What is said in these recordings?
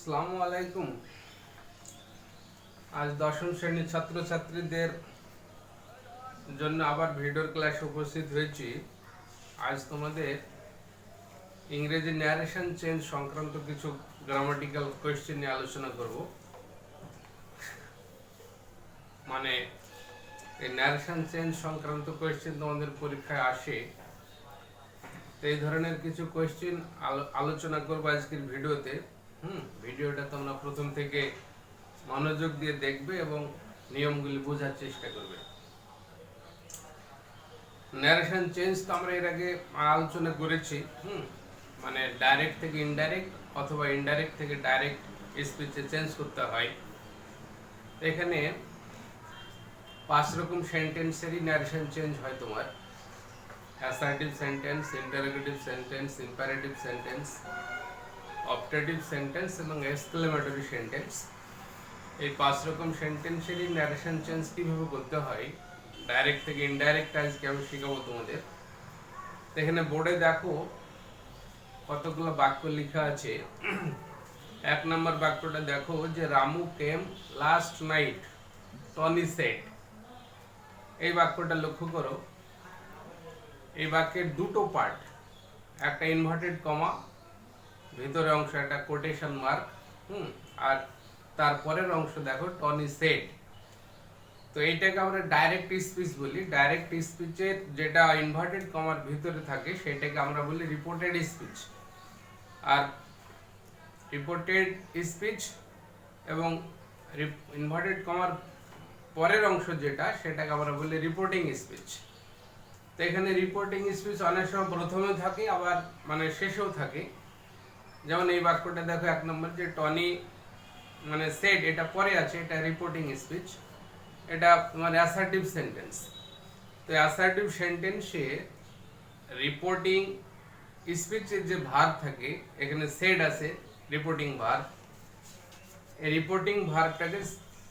আসসালামু আলাইকুম। আজ দশম শ্রেণীর ছাত্রছাত্রীদের জন্য আবার ভিডিওর ক্লাসে উপস্থিত হয়েছি। আজ তোমাদের ইংরেজি ন্যারেশন চেঞ্জ সংক্রান্ত কিছু গ্রামাটিক্যাল কোয়েশ্চেন নিয়ে আলোচনা করব। মানে এই ন্যারেশন চেঞ্জ সংক্রান্ত কোয়েশ্চেন তোমাদের পরীক্ষায় আসে, তো এই ধরনের কিছু কোয়েশ্চেন আলোচনা করবো আজকের ভিডিওতে। ভিডিওটা তোমরা প্রথম থেকে মনোযোগ দিয়ে দেখবে এবং নিয়মগুলি বোঝার চেষ্টা করবে। ন্যারেশন চেঞ্জ তো আমরা এর আগে আলোচনা করেছি। মানে ডাইরেক্ট থেকে ইনডাইরেক্ট অথবা ইনডাইরেক্ট থেকে ডাইরেক্ট স্পিচে চেঞ্জ করতে হয়। এখানে 5 রকম সেন্টেন্সেরই ন্যারেশন চেঞ্জ হয় তোমার: assertive sentence, interrogative sentence, imperative sentence, optative sentence এবং এক্সক্লেমেটরি সেন্টেন্স। এই 5 রকম সেন্টেন্সেরই ন্যারেশন চেঞ্জ কিভাবে করতে হয় ডাইরেক্ট থেকে ইনডাইরেক্ট আজকে আমি শেখাবো তোমাদের। এখানে বোর্ডে দেখো কতগুলো বাক্য লেখা আছে। 1 নম্বর বাক্যটা দেখো যে Ramu came last night, Tony shed. এই বাক্যটা লক্ষ্য করো। এই বাক্যের দুটো পার্ট, একটা ইনভার্টেড কমা, ভিতরে অংশ একটা কোটেশন মার্ক, আর তারপরের অংশ দেখো টনি সেড। তো এইটাকে আমরা ডাইরেক্ট স্পিচ বলি। ডাইরেক্ট স্পিচের যেটা ইনভার্টেড কমার ভিতরে থাকে সেটাকে আমরা বলি রিপোর্টেড স্পিচ। আর রিপোর্টেড স্পিচ এবং ইনভার্টেড কমার পরের অংশ যেটা সেটাকে আমরা বলি রিপোর্টিং স্পিচ। তো এখানে রিপোর্টিং স্পিচ অনেক সময় প্রথমেও থাকে আবার মানে শেষেও থাকে। যেমন এই বাক্যটা দেখো 1 নম্বর, যে টনি মানে সেড, এটা পরে আছে, এটা রিপোর্টিং স্পিচ। এটা মানে অ্যাসার্টিভ সেন্টেন্স। তো অ্যাসার্টিভ সেন্টেন্সে রিপোর্টিং স্পিচের যে ভার্ব থাকে, এখানে সেড আছে রিপোর্টিং ভার্ব। এই রিপোর্টিং ভার্বটাকে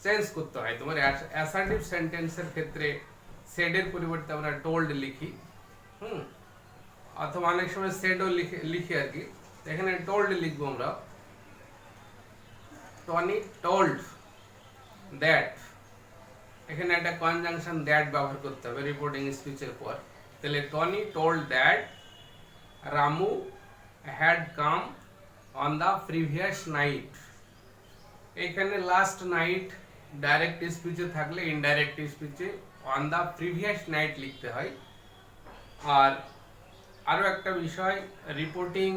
চেঞ্জ করতে হয়। তোমার অ্যাসার্টিভ সেন্টেন্সের ক্ষেত্রে সেডের পরিবর্তে আমরা টোল্ড লিখি, অথবা অনেক সময় সেডও লিখি আর কি। এখানে টোল্ড লিখবো আমরা। টনি টোল্ড দ্যাট, এখানে একটা কনজাংশন দ্যাট ব্যবহার করতে হবে রিপোর্টিং স্পিচের পর। তাহলে Tony told that Ramu had come on the previous night. এখানে লাস্ট নাইট ডাইরেক্ট স্পিচে থাকলে ইনডাইরেক্ট স্পিচে অন দ্য প্রিভিয়াস নাইট লিখতে হয়। আর আরও একটা বিষয়, রিপোর্টিং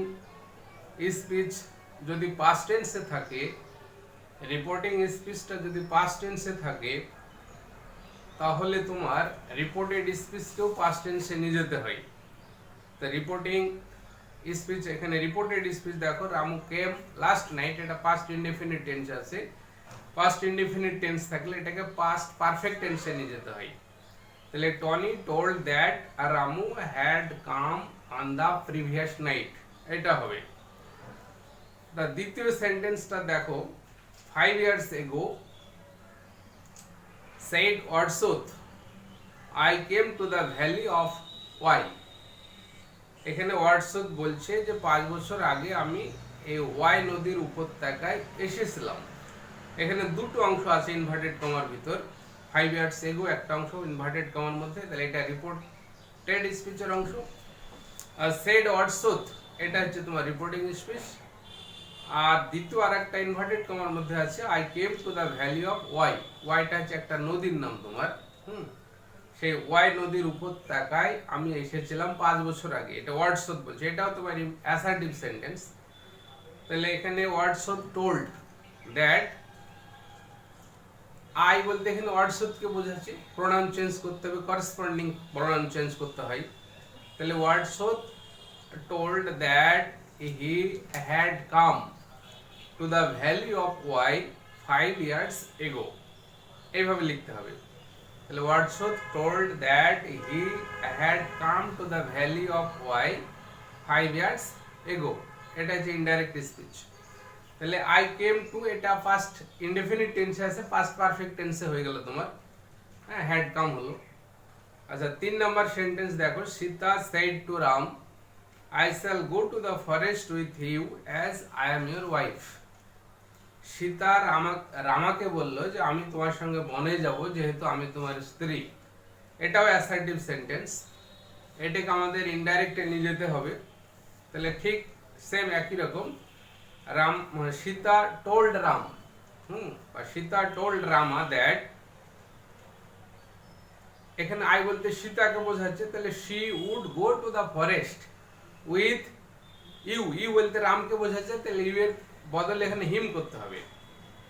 স্পিচ যদি পাস্ট টেন্সে থাকে, রিপোর্টিং স্পিচটা যদি পাস্ট টেন্সে থাকে তাহলে তোমার রিপোর্টেড স্পিচকেও পাস্ট টেন্সে নিয়ে যেতে হয়। তো রিপোর্টিং স্পিচ, এখানে রিপোর্টেড স্পিচ দেখো রামু কেম লাস্ট নাইট, এটা পাস্ট ইনডেফিনিট টেন্স আছে। পাস্ট ইনডেফিনিট টেন্স থাকলে এটাকে পাস্ট পারফেক্ট টেন্সে নিয়ে যেতে হয়। তাহলে Tony told that Ramu had come on the previous night, এটা হবে। দ্বিতীয় সেন্টেন্সটা দেখো, 5 years ago said Wordsworth, I came to the valley of Wye. এখানে ওয়ার্ডসওয়ার্থ বলছে যে 5 বছর আগে আমি এই ওয়াই নদীর উপত্যকায় এসেছিলাম। এখানে দুটো অংশ আছে ইনভার্টেড কমার ভিতর। 5 years ago একটা অংশ ইনভার্টেড কমার মধ্যে, তাহলে এটা রিপোর্টেড স্পিচের অংশ। আর সেড ওয়ার্ডসওয়ার্থ এটা হচ্ছে তোমার রিপোর্টিং স্পিচ। আর দ্বিতীয় আর একটা ইনভার্টেড কমার মধ্যে আছে I came to the valley of Wye. ওয়াইটা হচ্ছে একটা নদীর নাম তোমার। সেই ওয়াই নদীর উপত্যকায় আমি এসেছিলাম 5 বছর আগে, এটা ওয়ার্ডসওয়ার্থ বলছে। এটাও তোমার অ্যাসার্টিভ সেন্টেন্স। তাহলে এখানে ওয়ার্ডসওয়ার্থ টোল্ড দ্যাট, আই বলতে এখানে ওয়ার্ডসওয়ার্থকে বোঝাচ্ছে, প্রোনাউন চেঞ্জ করতে হবে, করেসপন্ডিং প্রোনাউন চেঞ্জ করতে হয়। তাহলে Wordsworth told that he had come to the valley of Wye 5 years ago, এইভাবে লিখতে হবে। তাহলে Wordsworth told that he had come to the valley of Wye 5 years ago, এটা হচ্ছে ইনডাইরেক্ট স্পিচ। তাহলে I came to, এটা first indefinite টেন্সে আছে, ফার্স্ট পারফেক্ট টেন্সে হয়ে গেল তোমার, had come হলো। আচ্ছা, 3 নম্বর সেন্টেন্স দেখো, Sita said to Ram, I shall go to the forest with you as I am your wife. Sita রামাকে বলল যে আমি তোমার সঙ্গে বনে যাব যেহেতু আমি তোমার স্ত্রী। এটাও অ্যাসার্টিভ সেন্টেন্স, এটাকে আমাদের ইনডাইরেক্টে নিয়ে যেতে হবে। তাহলে ঠিক সেম একই রকম, সীতা টোল্ড রাম, বা সীতা টোল্ড রামা দ্যাট, এখানে আই বলতে সীতাকে বোঝাচ্ছে, তাহলে she would go to the forest with you বলতে রামকে বোঝাচ্ছে, তাহলে ইউ এর বদলে এখানে হিম করতে হবে,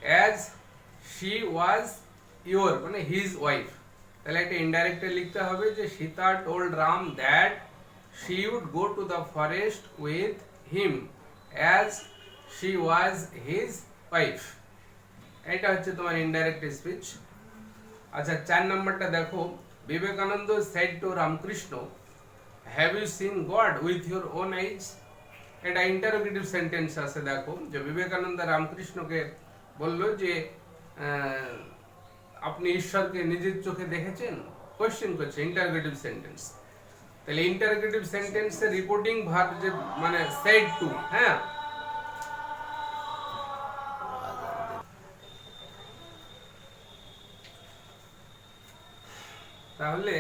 অ্যাজ শি ওয়াজ ইয়োর মানে হিজ ওয়াইফ। তাহলে একটা ইনডাইরেক্টলি লিখতে হবে যে Sita told Ram that she would go to the forest with him as she was his wife. এটা হচ্ছে তোমার ইনডাইরেক্ট স্পিচ। আচ্ছা 4 নম্বরটা দেখো, Vivekananda said to Ramakrishna, have you seen God with your own eyes. এটা ইন্টারোগেটিভ সেন্টেন্স আছে, দেখো যে বিবেকানন্দ রামকৃষ্ণকে বলল যে আপনি ঈশ্বরকে নিজের চোখে দেখেছেন, কোশ্চেন করছে, ইন্টারোগেটিভ সেন্টেন্স। তাহলে ইন্টারোগেটিভ সেন্টেন্সের রিপোর্টিং ভার্ব যে মানে সেড টু, হ্যাঁ, তাহলে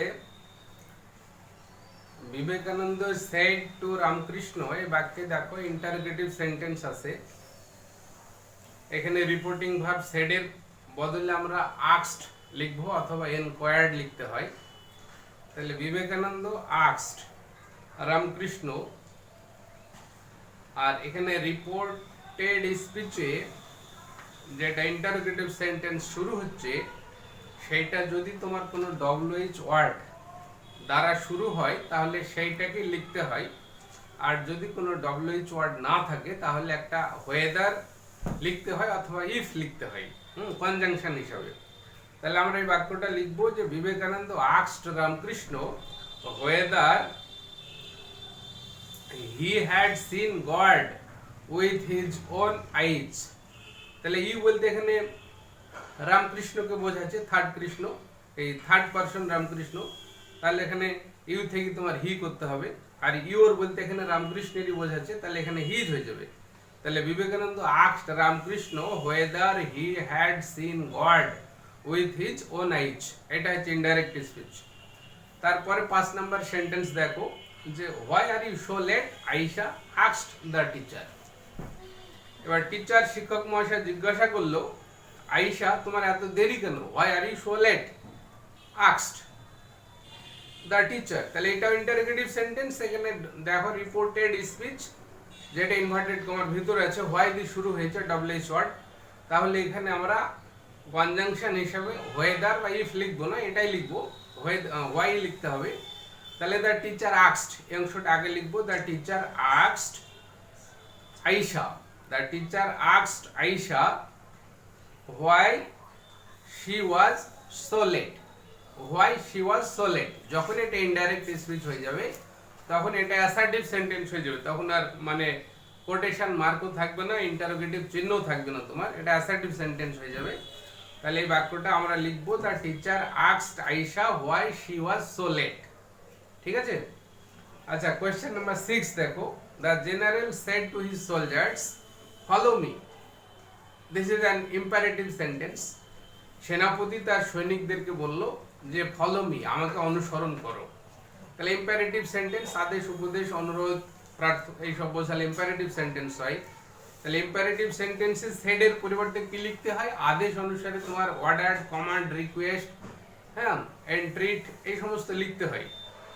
বিবেকানন্দ সেড টু রামকৃষ্ণ, এই বাক্যে দেখো ইন্টারোগেটিভ সেন্টেন্স আছে। এখানে রিপোর্টিং ভার্ব সেড এর বদলে আমরা আস্কড লিখবো অথবা এনকোয়ার্ড লিখতে হয়। তাহলে বিবেকানন্দ আস্কড রামকৃষ্ণ, আর এখানে রিপোর্টেড স্পিচে যেটা ইন্টারোগেটিভ সেন্টেন্স শুরু হচ্ছে সেইটা যদি তোমার কোনো ডব্লিউএইচ ওয়ার্ড দ্বারা শুরু হয় তাহলে সেইটাকে লিখতে হয়, আর যদি কোনো ডব্লিউএইচ ওয়ার্ড না থাকে তাহলে একটা ওয়েদার লিখতে হয় অথবা ইফ লিখতে হয়, কনজাংশন হিসাবে। তাহলে আমরা এই বাক্যটা লিখবো যে Vivekananda asked Ramakrishna whether he had seen God with his own eyes. তাহলে ইউ বলতে এখানে রামকৃষ্ণকে বোঝাচ্ছে, থার্ড কৃষ্ণ, এই থার্ড পারসন রামকৃষ্ণ। তাহলে এখানে ইউ থেকে তোমার হি করতে হবে, আর ইউর বলতে এখানে রামকৃষ্ণেরই বোঝাচ্ছে, তাহলে এখানে হিজ হয়ে যাবে। তাহলে Vivekananda asked Ramakrishna whether he had seen God with his own eyes. এটা হচ্ছে ইনডাইরেক্ট স্পিচ। তারপরে 5 নম্বর সেন্টেন্স দেখো যে why are you so late Ayesha asked the teacher. এবার টিচার শিক্ষক মহাশয় জিজ্ঞাসা করলো, আয়েশা তোমার এত দেরি কেন? Why are you so late asked the teacher. তাহলে এটা ইন্টারোগেটিভ সেন্টেন্স। এখানে দেখো রিপোর্টেড স্পিচ যেটা ইনভার্টেড কমার ভিতরে আছে, হোয়াই দিয়ে শুরু হয়েছে ডব্লিউএইচ ওয়ার্ড, তাহলে এখানে আমরা কনজাংশন হিসাবে ওয়েদার বা ইফ লিখবো না, এটাই লিখবো, হোয়াই লিখতে হবে। তাহলে দ্য টিচার আস্কড এই অংশটা আগে লিখবো, the teacher asked Ayesha, the teacher asked Ayesha why she was so late. Why she was so late যখন এটা ইনডাইরেক্ট স্পিচ হয়ে যাবে তখন এটা অ্যাসার্টিভ সেন্টেন্স হয়ে যাবে, তখন আর মানে কোটেশন মার্কও থাকবে না, ইন্টারোগেটিভ চিহ্নও থাকবে না তোমার, এটা অ্যাসার্টিভ সেন্টেন্স হয়ে যাবে। তাহলে এই বাক্যটা আমরা লিখবো, the teacher asked Ayesha why she was so late. ঠিক আছে। আচ্ছা কোয়েশ্চেন নাম্বার 6 দেখো, the general said to his soldiers follow me. This is an imperative sentence. সেনাপতি তার সৈনিকদেরকে বলল যে ফলো মি, আমাকে অনুসরণ করো। তাহলে ইম্পারেটিভ সেন্টেন্স আদেশ, উপদেশ, অনুরোধ, প্রার্থনা এইসব বোঝালে ইম্পারেটিভ সেন্টেন্স হয়। তাহলে ইম্পারেটিভ সেন্টেন্সে সেডের পরিবর্তে কি লিখতে হয়? আদেশ অনুসারে তোমার অর্ডার, কমান্ড, রিকোয়েস্ট, হ্যাঁ, এন্ট্রিট এই সমস্ত লিখতে হয়।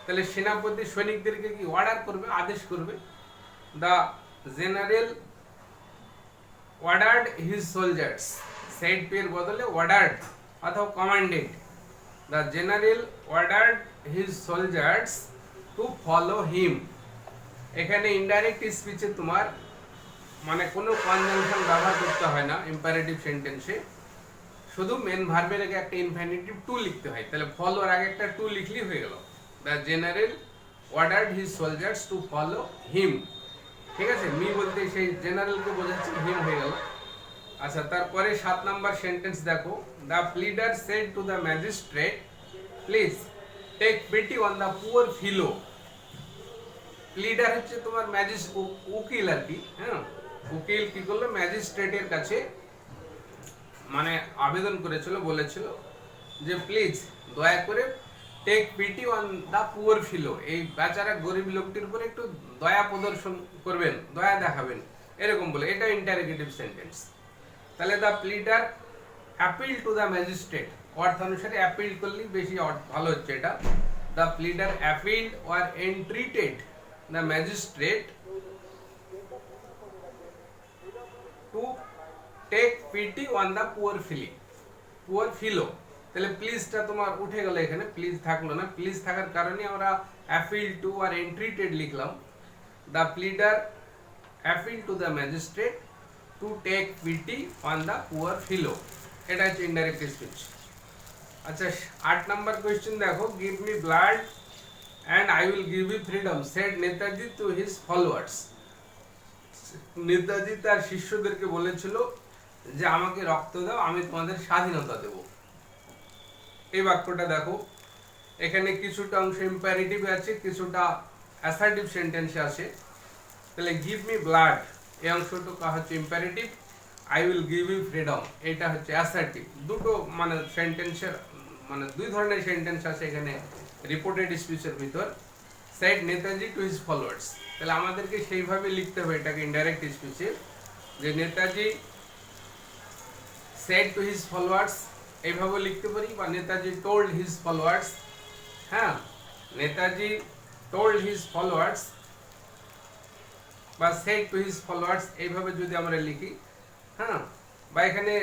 তাহলে সেনাপতি সৈনিকদেরকে কি অর্ডার করবে, আদেশ করবে। The general ordered his soldiers, said পের বদলে ordered অথবা commanded, the general ordered his soldiers to follow him। এখানে ইনডাইরেক্ট স্পিচে তোমার মানে কোনো কনজাংশন ব্যবহার করতে হয় না ইম্পারেটিভ সেন্টেন্সে, শুধু মেন ভার্বের আগে একটা ইনফিনিটিভ টু লিখতে হয়। তাহলে ফলোর আগে একটা টু লিখলেই হয়ে গেল, the general ordered his soldiers to follow him। ঠিক আছে, মি বলতে সেই জেনারেলকে বোঝাচ্ছে, হিম হয়ে গেল। আচ্ছা তারপরে 7 নাম্বার সেন্টেন্স দেখো, the pleader said to the magistrate please take pity on the poor fellow. Pleader হচ্ছে তোমার উকিল আর কি, হ্যাঁ, উকিল কি করলো ম্যাজিস্ট্রেটের কাছে মানে আবেদন করেছিল, বলেছিল যে প্লিজ দয়া করে take pity on the poor fellow, এই বেচারা গরিব লোকটির উপরে একটু দয়া প্রদর্শন করবেন, দয়া দেখাবেন, এরকম বলে। এটা ইন্টারোগেটিভ সেন্টেন্স। তাহলে the pleader appeal to the magistrate, অর্থ অনুসারে অ্যাপিল করলেই বেশি ভালো হচ্ছে এটা। The pleader appealed or entreated the magistrate to take pity on the poor fellow. তাহলে প্লিজটা তোমার উঠে গেল, এখানে প্লিজ থাকলো না। প্লিজ থাকার কারণে আমরা অ্যাপিল টু আর এন্ট্রিটেড লিখলাম। The pleader appeal to the magistrate to take pity on the poor fellow, এটা হচ্ছে ইনডাইরেক্ট স্পিচ। আচ্ছা 8 নাম্বার কোয়েশ্চেন দেখো, give me blood and I will give you freedom said Netaji to his followers. Netaji তার শিষ্যদেরকে বলেছিল যে আমাকে রক্ত দাও, আমি তোমাদের স্বাধীনতা দেব। এই বাক্যটা দেখো, এখানে কিছুটা অংশ ইম্পারেটিভ আছে, কিছুটা অ্যাসার্টিভ সেন্টেন্সে আছে। তাহলে গিভ মি ব্লাড এই অংশটা হচ্ছে imperative, I will give you freedom এটা হচ্ছে অ্যাসার্টিভ। দুটো মানে সেন্টেন্সের মানে দুই ধরনের সেন্টেন্স আছে এখানে রিপোর্টেড স্পিচের ভিতর। Said Netaji to his followers, তাহলে আমাদেরকে সেইভাবে লিখতে হবে এটাকে ইনডাইরেক্ট স্পিচে, যে Netaji said to his followers এইভাবে লিখতে পারি, বা নেতাজি টোল্ড হিজ ফলোয়ার্স। হ্যাঁ, নেতাজি টোল্ড হিজ ফলোয়ার্স বা সেড টু হিজ ফলোয়ার্স এইভাবে যদি আমরা লিখি। হ্যাঁ, বা এখানে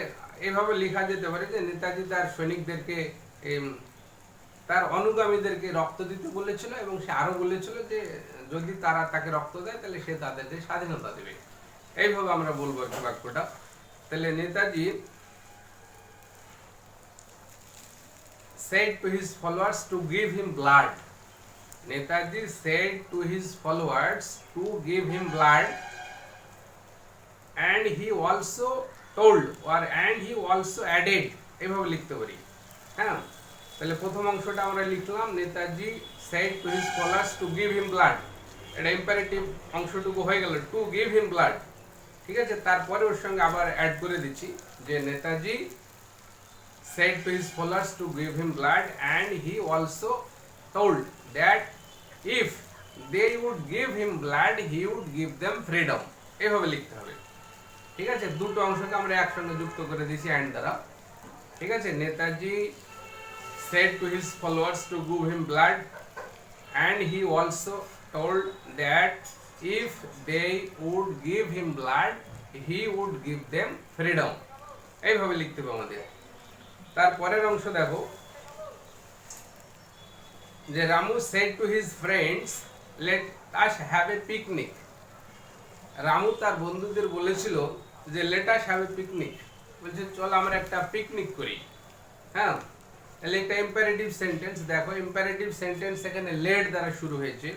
এইভাবে লেখা যেতে পারে যে নেতাজি তার সৈনিকদেরকে তার অনুগামীদেরকে রক্ত দিতে বলেছিল, এবং সে আরো বলেছিল যে যদি তারা তাকে রক্ত দেয় তাহলে সে তাদেরকে স্বাধীনতা দেবে। এইভাবে আমরা বলবো একটা বাক্যটা। তাহলে Netaji said to his followers to give him blood. Netaji said to his followers to give him blood, and he also told or and he also added, এভাবে লিখতে পারি। হ্যাঁ, তাহলে প্রথম অংশটা আমরা লিখলাম Netaji said to his followers to give him blood, এটা ইম্পারেটিভ অংশটুকু হয়ে গেল, টু গিভ হিম ব্লাড। ঠিক আছে, তারপরে ওর সঙ্গে আবার অ্যাড করে দিচ্ছি যে Netaji said to his followers to give him blood, and he also told that if they would give him blood he would give them freedom, এভাবে লিখতে হবে। ঠিক আছে, দুটো অংশকে আমরা একসঙ্গে যুক্ত করে দিয়েছি অ্যান্ড দ্বারা। ঠিক আছে, Netaji said to his followers to give him blood, and he also told that if they would give him blood he would give them freedom, এইভাবে লিখতে হবে আমাদের। তারপরের অংশ দেখো, যে Ramu said to his friends let us have a picnic, Ramu তার বন্ধুদের বলেছিল যে let us have a picnic, বলছে চল আমরা একটা পিকনিক করি। হ্যাঁ, তাহলে একটা ইম্পারেটিভ সেন্টেন্স দেখো, ইম্পারেটিভ সেন্টেন্স এখানে লেট দ্বারা শুরু হয়েছে।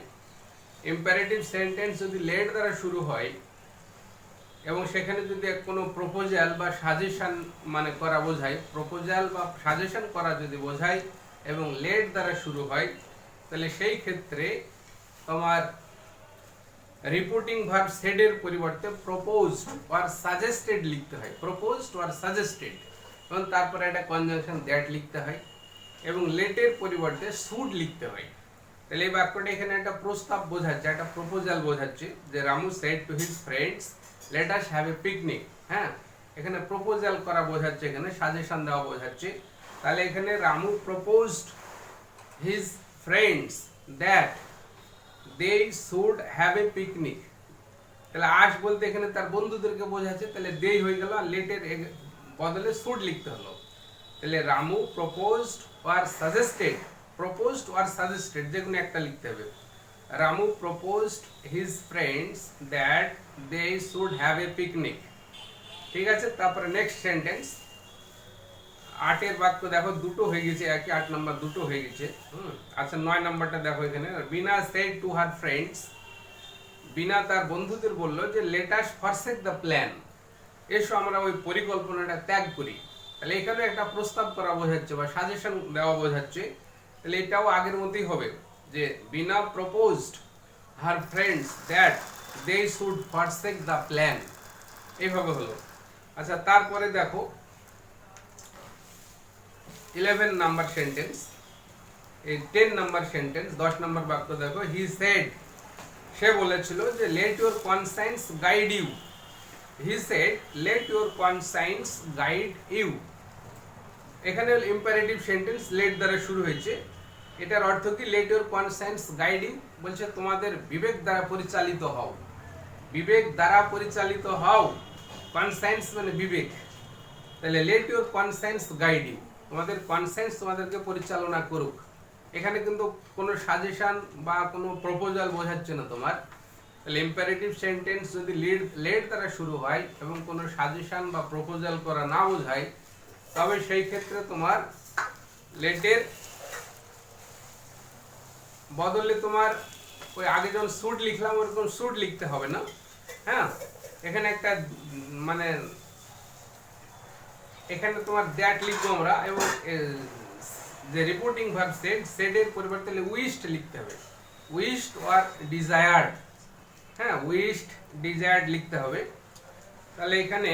ইম্পারেটিভ সেন্টেন্স যদি লেট দ্বারা শুরু হয় এবং সেখানে যদি কোনো প্রপোজাল বা সাজেশন মানে করা বোঝায়, প্রপোজাল বা সাজেশন করা যদি বোঝায় এবং লেট দ্বারা শুরু হয়, তাহলে সেই ক্ষেত্রে তোমার রিপোর্টিং ভার্ব সেড এর পরিবর্তে প্রপোজড অর সাজেস্টেড লিখতে হয়, প্রপোজড অর সাজেস্টেড, এবং তারপরে একটা কনজাংশন দ্যাট লিখতে হয়, এবং লেটের পরিবর্তে শুড লিখতে হয়। তাহলে এই বাক্যটা এখানে একটা প্রস্তাব বোঝাচ্ছে, একটা প্রপোজাল বোঝাচ্ছে, যে Ramu shed to his friends let us have a picnic. হ্যাঁ, এখানে প্রপোজাল করা বোঝাচ্ছে, এখানে সাজেশন দেওয়া বোঝাচ্ছে। তাহলে এখানে Ramu proposed his friends that they should have a picnic. তাহলে আস বলতে এখানে তার বন্ধুদেরকে বোঝাচ্ছে, তাহলে দে হয়ে গেল, আর লেটের বদলে শুড লিখতে হলো। তাহলে Ramu proposed or suggested, proposed or suggested যে কোনো একটা লিখতে হবে। Ramu proposed his friends that they should have a picnic. ঠিক আছে, তারপরে নেক্সট সেন্টেন্স 8 বাক্য দেখো, দুটো হয়ে গেছে, একই 8 নাম্বার দুটো হয়ে গেছে। আচ্ছা 9 নাম্বারটা দেখো, এখানে বিনা সেড টু হার ফ্রেন্ডস, বিনা তার বন্ধুদের বলল যে লেট আস ফরসেক দ্য প্ল্যান, এসো আমরা ওই পরিকল্পনাটা ত্যাগ করি। তাহলে এখানে একটা প্রস্তাব করা বোঝাচ্ছে বা সাজেশন দেওয়া বোঝাচ্ছে। তাহলে এটাও আগের মতোই হবে, যে Bina proposed her friends that they should forsake the plan, এইভাবে হলো। আচ্ছা তারপরে দেখো 11 নাম্বার সেন্টেন্স, এই 10 নাম্বার সেন্টেন্স 10 নাম্বার বাক্য দেখো, হি সেড, সে বলেছিল যে let your conscience guide you. He said let your conscience guide you. এখানে ইম্পারেটিভ সেন্টেন্স লেট দ্বারা শুরু হয়েছে। এটার অর্থ কি? Let your conscience guide you, বলছে তোমাদের বিবেক দ্বারা পরিচালিত হও। বিবেক দ্বারা পরিচালিত হও, কনসায়েন্স মানে বিবেক। তাহলে let your conscience guide you, তোমাদের কনসায়েন্স তোমাদেরকে পরিচালনা করুক। এখানে কিন্তু কোনো সাজেশন বা কোনো প্রপোজাল বোঝাচ্ছে না তোমার। তাহলে ইম্পারেটিভ সেন্টেন্স যদি লেট দ্বারা শুরু হয় এবং কোনো সাজেশন বা প্রপোজাল করা না বোঝায়, তবে সেই ক্ষেত্রে তোমার লেটের বদলে তোমার ওই আগে যখন শুড লিখলাম ওরকম শুড লিখতে হবে না। হ্যাঁ, এখানে একটা মানে এখানে তোমার দ্যাট লিখবো আমরা, এবং যে রিপোর্টিং ভার্ব সেড, সেডের পরিবর্তে উইশড লিখতে হবে। উইশড অর ডিজায়ার্ড, হ্যাঁ উইশড ডিজায়ার্ড লিখতে হবে। তাহলে এখানে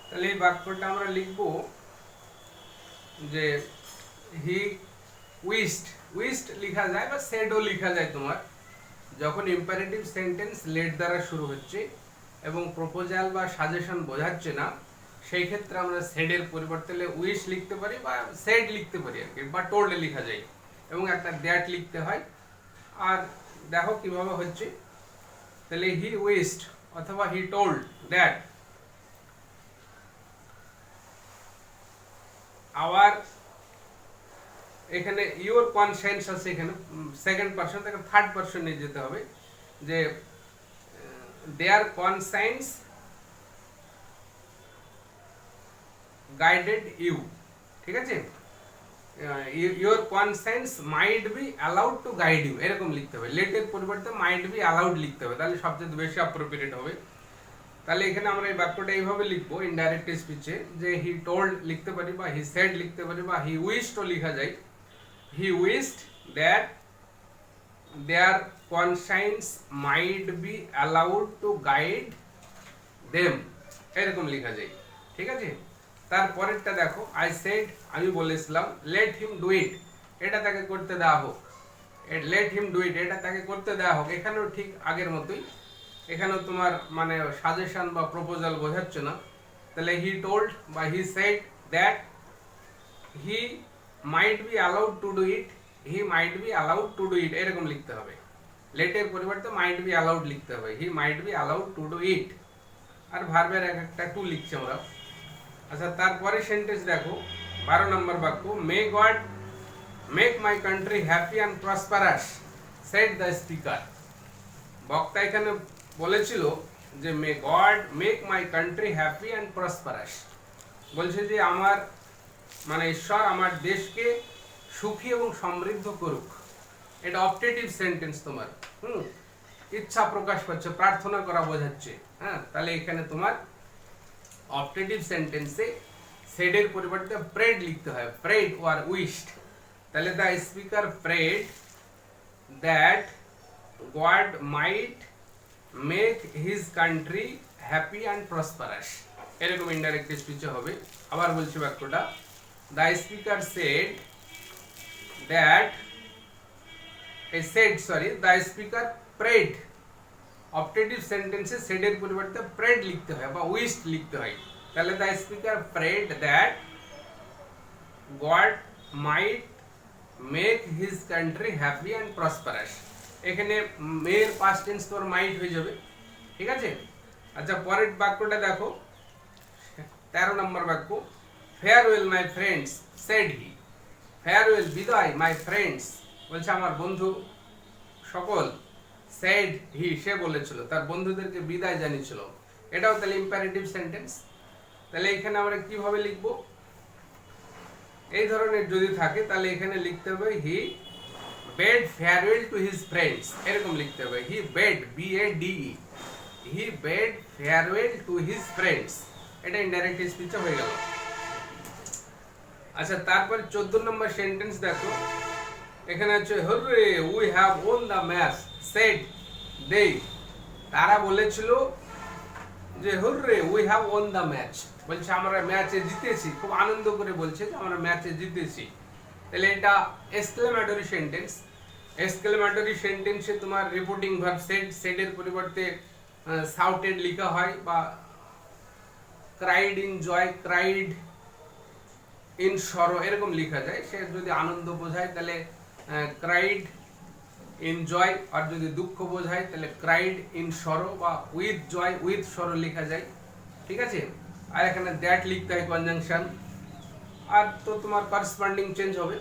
তাহলে এই বাক্যটা আমরা লিখব যে হি উইশড, উইশড লেখা যায় বা সেডও লেখা যায় তোমার, যখন ইম্পারেটিভ সেন্টেন্স লেট দ্বারা শুরু হচ্ছে এবং প্রপোজাল বা সাজেশন বোঝাচ্ছে না, সেই ক্ষেত্রে আমরা সেডের পরিবর্তে উইশ লিখতে পারি বা সেড লিখতে পারি আর কি, বা টোল্ড লেখা যায়, এবং একটা দ্যাট লিখতে হয়। আর দেখো কিভাবে হচ্ছে, তাহলে হি উইশড অথবা হি টোল্ড দ্যাট আওয়ার, এখানে ইওর কনসায়েন্স আছে, এখানে সেকেন্ড পারসন থেকে থার্ড পারসন নিয়ে যেতে হবে, যে দেয়ার কনসায়েন্স গাইডেড ইউ। ঠিক আছে, your conscience might be allowed to guide you, এরকম লিখতে হবে। লেটের পরিবর্তে মাইট বি অ্যালাউড লিখতে হবে, তাহলে সবচেয়ে বেশি অ্যাপ্রোপ্রিয়েট হবে। তাহলে এখানে আমরা এই বাক্যটা এইভাবে লিখবো ইনডাইরেক্ট স্পিচে, যে হি টোল্ড লিখতে পারি বা হি সেড লিখতে পারি বা হি উইশড লেখা যায়। He wished that their conscience might be allowed to guide them, এরকম লেখা যায়। ঠিক আছে, তারপরেরটা দেখো, আই সেড, আমি বলেছিলাম, লেট হিম ডু ইট, এটা তাকে করতে দেওয়া হোক। লেট হিম ডু ইট, এটা তাকে করতে দেওয়া হোক। এখানেও ঠিক আগের মতোই, এখানেও তোমার মানে সাজেশন বা প্রপোজাল বোঝাচ্ছে না। তাহলে হি টোল্ড বা he said that he might be allowed to do it, he might be allowed to do ইট, এরকম লিখতে হবে। লেটের পরিবর্তে মাইট বি অ্যালাউড লিখতে হবে, he might be allowed to do it. আর ভার্বের একটা টু লিখছি আমরা। আচ্ছা, তারপরে সেন্টেন্স দেখো 12 নম্বর বাক্য, may God make my country happy and prosperous said the speaker. বক্তা এখানে বলেছিল যে may God make my country happy and prosperous, বলছে যে আমার মানে ঈশ্বর আমার দেশকে সুখী এবং সমৃদ্ধ করুক। এটা অপটেটিভ সেন্টেন্স তোমার, ইচ্ছা প্রকাশ পাচ্ছে, প্রার্থনা করা বোঝাচ্ছে। হ্যাঁ, তাহলে এখানে তোমার অপটেটিভ সেন্টেন্সে সেডের পরিবর্তে প্রেড লিখতে হয়, প্রেড ওর উইশড। তাহলে the speaker prayed that God might make his country happy and prosperous, এরকম ইনডাইরেক্ট স্পিচে হবে। আবার বলছি বাক্যটা, the speaker said that the speaker prayed, optative সেন্টেন্সে সেডের পরিবর্তে প্রেড লিখতে হয় বা উইশড লিখতে হয়। তাহলে the speaker prayed that God might make his country happy and prosperous. এখানে মেয়ের পাস্ট টেন্স তোর মাইট হয়ে যাবে। ঠিক আছে, আচ্ছা পরের বাক্যটা দেখো 13 নম্বর বাক্য, farewell my friends said he. Farewell বিদায়, মাই ফ্রেন্ডস বলছে আমার বন্ধু সকল, সেড হি সে বলেছিল, তার বন্ধুদেরকে বিদায় জানিয়েছিল। এটাও তাহলে ইম্পারেটিভ সেন্টেন্স। তাহলে এখানে আমরা কিভাবে লিখব, এই ধরনের যদি থাকে তাহলে এখানে লিখতে হবে he bade farewell to his friends, এরকম লিখতে হবে। He bade, BADE, he bade farewell to his friends, এটা ইনডাইরেক্ট স্পিচে হয়ে গেল। আচ্ছা, তারপর 14 নম্বর সেন্টেন্স দেখো, এখানে আছে hurrah we have won the match said they. তারা বলেছিল যে hurrah we have won the match, বলছে আমরা ম্যাচে জিতেছি, খুব আনন্দ করে বলছে যে আমরা ম্যাচে জিতেছি। তাহলে এটা এক্সক্লেমেটরি সেন্টেন্স। এক্সক্লেমেটরি সেন্টেন্সে তোমার রিপোর্টিং ভার্ব সেডের পরিবর্তে সাউটেড লেখা হয়, বা cried in joy, cried in sorrow এরকম লেখা যায়। সে যদি আনন্দ বোঝায় তাহলে ক্রাইড ইন জয়, আর যদি দুঃখ বোঝায় তাহলে ক্রাইড ইন সরো, বা উইথ জয় উইথ সরো লেখা যায়। ঠিক আছে, আর এখানে দ্যাট লিখতে হয় কনজাংশন, আর তো তোমার করসপন্ডিং চেঞ্জ হবে।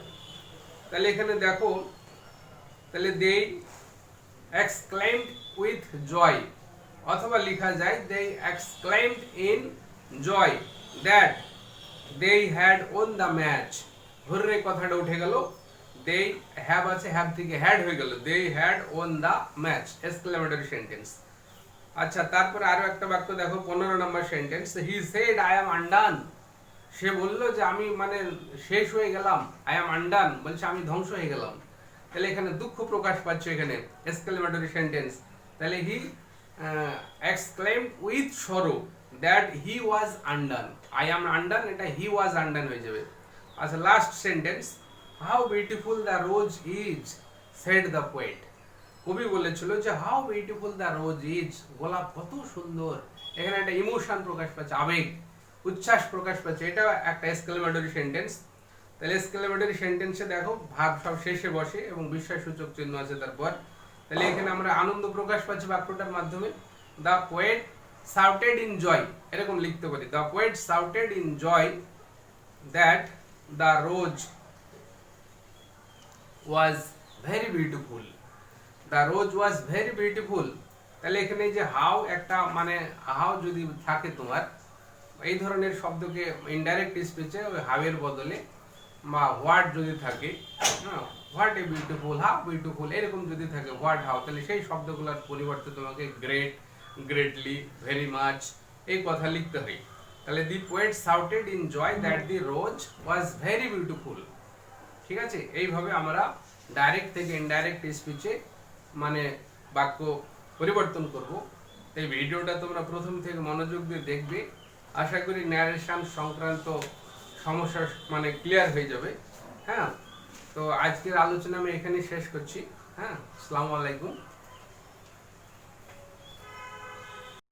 তাহলে এখানে দেখো, তাহলে দে এক্সক্লেমড উইথ জয়, অথবা লেখা যায় they exclaimed in joy that they had won the match. Hurrah কথাটা উঠে গেল, দে হ্যাভ আছে, হ্যাভ থেকে হ্যাড হয়ে গেল, they had won the match, exclamatory sentence. আচ্ছা, তারপরে আরো একটা বাক্য দেখো, 15 নম্বর sentence, he said I am undone. সে বলল যে আমি মানে শেষ হয়ে গেলাম, আই অ্যাম আনডান বলছে আমি ধ্বংস হয়ে গেলাম। তাহলে এখানে দুঃখ প্রকাশ পাচ্ছে, এখানে এক্সক্লেমেটরি সেন্টেন্স। তাহলে he exclaimed with sorrow that he was undone, I am undone, এটা হি ওয়াজ আনডান হয়ে যাবে। আচ্ছা, last sentence, how beautiful the rose is said the poet. কবি বলেছিল যে how beautiful the rose is, গোলাপ কত সুন্দর। এখানে একটা ইমোশন প্রকাশ পাচ্ছে, আবেগ উচ্ছ্বাস প্রকাশ পাচ্ছে, এটা একটা এক্সক্লেমেটরি সেন্টেন্স। তাহলে এক্সক্লেমেটরি সেন্টেন্সে দেখো ভাব সব শেষে বসে এবং বিস্ময়সূচক চিহ্ন আছে তারপর। তাহলে এখানে আমরা আনন্দ প্রকাশ পাচ্ছি বাক্যটার মাধ্যমে, the poet shouted in joy এরকম লিখতে পারি, the poet shouted in joy that the rose was very beautiful, the rose was very beautiful. তাহলে এখানে যে হাউ, একটা মানে হাউ যদি থাকে তোমার, এই ধরনের শব্দকে ইনডাইরেক্ট স্পিচে ওই হাউ এর বদলে বা হোয়াট যদি থাকে, হ্যাঁ, what a beautiful, how beautiful এরকম যদি থাকে হোয়াট হাউ, তাহলে সেই শব্দগুলোর পরিবর্তে তোমাকে গ্রেট, গ্রেটলি, ভেরি মাচ এই কথা লিখতে হয়। তাহলে the poet shouted in joy that the rose was very beautiful. ঠিক আছে, এইভাবে আমরা ডাইরেক্ট থেকে ইনডাইরেক্ট স্পিচে মানে বাক্য পরিবর্তন করব। এই ভিডিওটা তোমরা প্রথম থেকে মনোযোগ দিয়ে দেখবে, আশা করি ন্যারেশন সংক্রান্ত সমস্যা মানে ক্লিয়ার হয়ে যাবে। হ্যাঁ, তো আজকের আলোচনা আমি এখানেই শেষ করছি। হ্যাঁ, আসসালামু আলাইকুম।